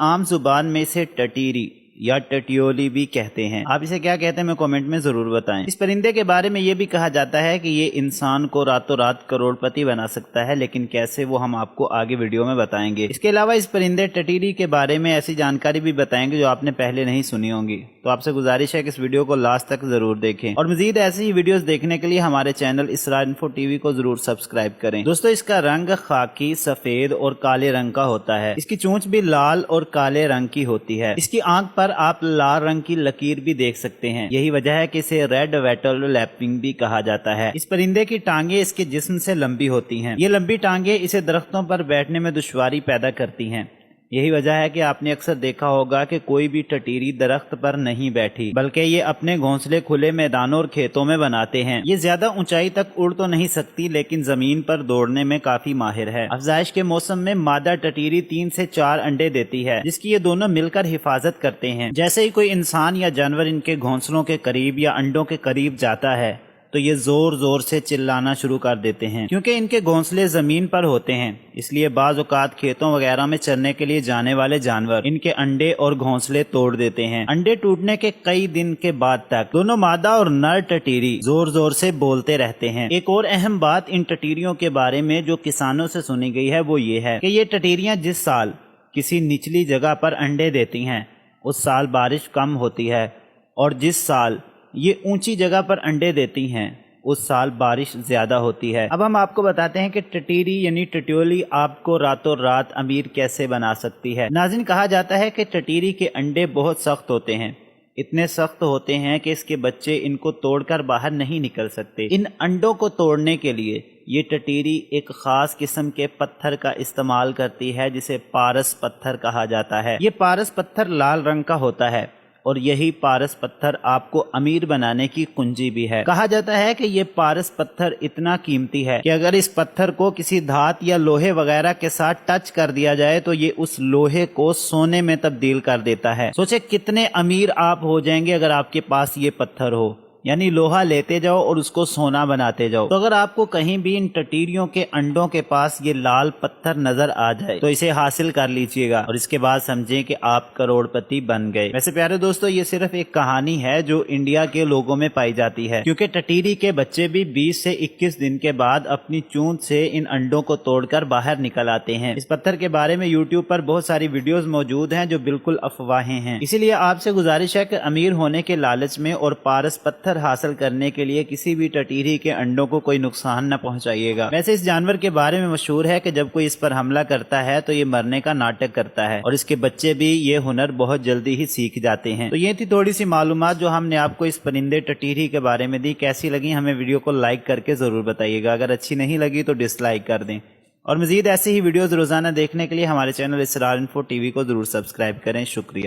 عام زبان میں اسے ٹٹیری یا ٹٹیولی بھی کہتے ہیں۔ آپ اسے کیا کہتے ہیں میں کامنٹ میں ضرور بتائیں۔ اس پرندے کے بارے میں یہ بھی کہا جاتا ہے کہ یہ انسان کو راتوں رات کروڑ پتی بنا سکتا ہے، لیکن کیسے وہ ہم آپ کو آگے ویڈیو میں بتائیں گے۔ اس کے علاوہ اس پرندے ٹٹیری کے بارے میں ایسی جانکاری بھی بتائیں گے جو آپ نے پہلے نہیں سنی ہوں گی، تو آپ سے گزارش ہے کہ اس ویڈیو کو لاسٹ تک ضرور دیکھیں اور مزید ایسی ہی ویڈیوز دیکھنے کے لیے ہمارے چینل اسرار انفو ٹی وی کو ضرور سبسکرائب کریں۔ دوستو اس کا رنگ خاکی، سفید اور کالے رنگ کا ہوتا ہے۔ اس کی چونچ بھی لال اور کالے رنگ کی ہوتی ہے۔ اس کی آنکھ پر آپ لال رنگ کی لکیر بھی دیکھ سکتے ہیں، یہی وجہ ہے کہ اسے ریڈ ویٹلڈ لیپونگ بھی کہا جاتا ہے۔ اس پرندے کی ٹانگیں اس کے جسم سے لمبی ہوتی ہیں۔ یہ لمبی ٹانگیں اسے درختوں پر بیٹھنے میں دشواری پیدا کرتی ہیں، یہی وجہ ہے کہ آپ نے اکثر دیکھا ہوگا کہ کوئی بھی ٹٹیری درخت پر نہیں بیٹھی، بلکہ یہ اپنے گھونسلے کھلے میدانوں اور کھیتوں میں بناتے ہیں۔ یہ زیادہ اونچائی تک اڑ تو نہیں سکتی، لیکن زمین پر دوڑنے میں کافی ماہر ہے۔ افزائش کے موسم میں مادہ ٹٹیری 3 سے 4 انڈے دیتی ہے، جس کی یہ دونوں مل کر حفاظت کرتے ہیں۔ جیسے ہی کوئی انسان یا جانور ان کے گھونسلوں کے قریب یا انڈوں کے قریب جاتا ہے تو یہ زور زور سے چلانا شروع کر دیتے ہیں۔ کیونکہ ان کے گھونسلے زمین پر ہوتے ہیں، اس لیے بعض اوقات کھیتوں وغیرہ میں چرنے کے لیے جانے والے جانور ان کے انڈے اور گھونسلے توڑ دیتے ہیں۔ انڈے ٹوٹنے کے کئی دن کے بعد تک دونوں مادہ اور نر ٹٹیری زور زور سے بولتے رہتے ہیں۔ ایک اور اہم بات ان ٹٹیریوں کے بارے میں جو کسانوں سے سنی گئی ہے وہ یہ ہے کہ یہ ٹٹیریاں جس سال کسی نچلی جگہ پر انڈے دیتی ہیں اس سال بارش کم ہوتی ہے، اور جس سال یہ اونچی جگہ پر انڈے دیتی ہیں اس سال بارش زیادہ ہوتی ہے۔ اب ہم آپ کو بتاتے ہیں کہ ٹٹیری یعنی ٹٹیولی آپ کو راتوں رات امیر کیسے بنا سکتی ہے۔ ناظرین کہا جاتا ہے کہ ٹٹیری کے انڈے بہت سخت ہوتے ہیں، اتنے سخت ہوتے ہیں کہ اس کے بچے ان کو توڑ کر باہر نہیں نکل سکتے۔ ان انڈوں کو توڑنے کے لیے یہ ٹٹیری ایک خاص قسم کے پتھر کا استعمال کرتی ہے جسے پارس پتھر کہا جاتا ہے۔ یہ پارس پتھر لال رنگ کا ہوتا ہے اور یہی پارس پتھر آپ کو امیر بنانے کی کنجی بھی ہے۔ کہا جاتا ہے کہ یہ پارس پتھر اتنا قیمتی ہے کہ اگر اس پتھر کو کسی دھات یا لوہے وغیرہ کے ساتھ ٹچ کر دیا جائے تو یہ اس لوہے کو سونے میں تبدیل کر دیتا ہے۔ سوچے کتنے امیر آپ ہو جائیں گے اگر آپ کے پاس یہ پتھر ہو، یعنی لوہا لیتے جاؤ اور اس کو سونا بناتے جاؤ۔ تو اگر آپ کو کہیں بھی ان ٹٹیریوں کے انڈوں کے پاس یہ لال پتھر نظر آ جائے تو اسے حاصل کر لیجئے گا اور اس کے بعد سمجھیں کہ آپ کروڑ پتی بن گئے۔ ویسے پیارے دوستو یہ صرف ایک کہانی ہے جو انڈیا کے لوگوں میں پائی جاتی ہے، کیونکہ ٹٹیری کے بچے بھی 20 سے 21 دن کے بعد اپنی چونچ سے ان انڈوں کو توڑ کر باہر نکل آتے ہیں۔ اس پتھر کے بارے میں یوٹیوب پر بہت ساری ویڈیوز موجود ہیں جو بالکل افواہیں ہیں، اسی لیے آپ سے گزارش ہے کہ امیر ہونے کے لالچ میں اور پارس پتھر حاصل کرنے کے لیے کسی بھی ٹٹیری کے انڈوں کو کوئی نقصان نہ پہنچائیے گا۔ ویسے اس جانور کے بارے میں مشہور ہے کہ جب کوئی اس پر حملہ کرتا ہے تو یہ مرنے کا ناٹک کرتا ہے اور اس کے بچے بھی یہ ہنر بہت جلدی ہی سیکھ جاتے ہیں۔ تو یہ تھی تھوڑی سی معلومات جو ہم نے آپ کو اس پرندے ٹٹیری کے بارے میں دی۔ کیسی لگی ہمیں ویڈیو کو لائک کر کے ضرور بتائیے گا، اگر اچھی نہیں لگی تو ڈس لائک کر دیں، اور مزید ایسی ہی ویڈیوز روزانہ دیکھنے کے لیے ہمارے چینل اسرار انفو ٹی وی کو ضرور سبسکرائب کریں۔ شکریہ۔